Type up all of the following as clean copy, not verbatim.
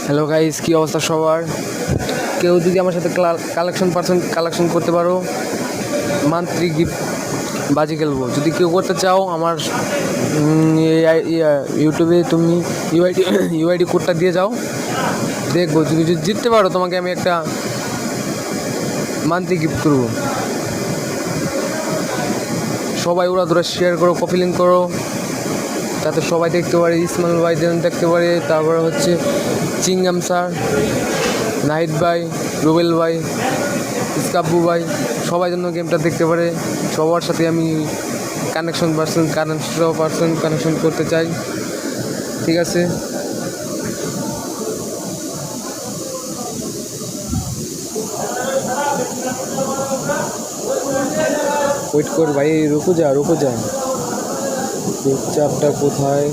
Hello guys, কী অবস্থা সবার? কেউ যদি আমার সাথে কালেকশন করতে পারো, মান্থলি গিফট বাজি খেলবো। যদি কেউ করতে চাও আমার ইউটিউবে তুমি ইউআইডি কোডটা দিয়ে যাও, দেখবো। তুমি যদি জিততে পারো তোমাকে আমি একটা মান্থলি গিফট করবো। সবাই ওরা ধরে শেয়ার করো, কপি লিঙ্ক করো, যাতে সবাই দেখতে পারে। ইসমাইল ভাই যেন দেখতে পারে, তারপরে হচ্ছে চিংগাম স্যার, নাহিদ ভাই, রুবেল ভাই, ইসকাব্বু ভাই, সবাই যেন গেমটা দেখতে পারে। সবার সাথে আমি কানেকশন করতে চাই, ঠিক আছে? ওয়েট কর ভাই, রুকো যা চুপচাপটা কোথায়?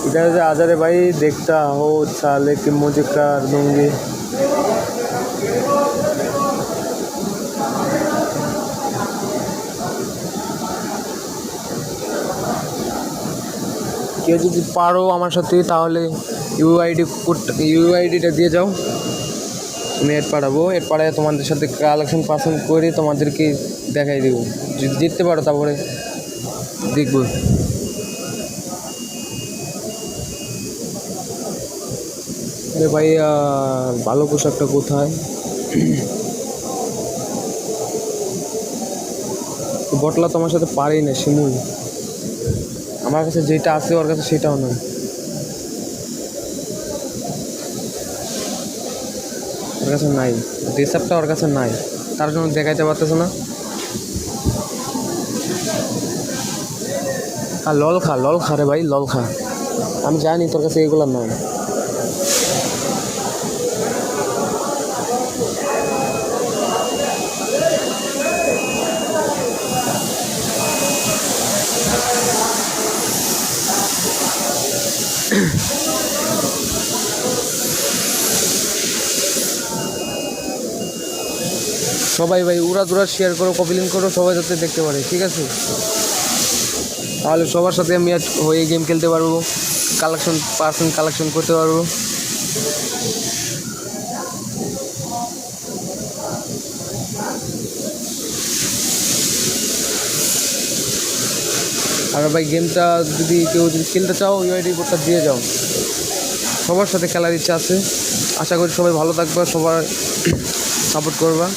इधर से आ जा रे भाई, देखता हो साले कि मुझे कर दूंगी। কেউ যদি পারো আমার সাথে তাহলে ইউআইডিটা দিয়ে যাও, আমি এড পাঠায় তোমাদের সাথে কালেকশন করে তোমাদেরকে দেখাই দেবো। যদি জিততে পারো তারপরে দেখবো। আরে ভাই, ভালো পোশাকটা কোথায়? বটলা তোমার সাথে পারেই না শিমুল, আমার কাছে যেটা আছে ওর কাছে সেটাও না। ওর কাছে নাই, ড্রেসআপটা ওর কাছে নাই, তার জন্য দেখাইতে পারতেছে না। আর লল খা রে ভাই, লল খা। আমি জানি তোর কাছে এগুলো নাই। সবাই ভাই উড়া দুরা শেয়ার করো, কপি লিঙ্ক করো, সবাই যাতে দেখতে পারে, ঠিক আছে? তাহলে সবার সাথে আমি হয়ে গেম খেলতে পারবো, কালেকশন করতে পারবো। আর ভাই গেমটা যদি কেউ খেলতে চাও ইউআইডি কোডটা দিয়ে যাও। সবার সাথে খেলার ইচ্ছা আছে, আশা করি সবাই ভালো থাকবে, সবার সাপোর্ট করবা।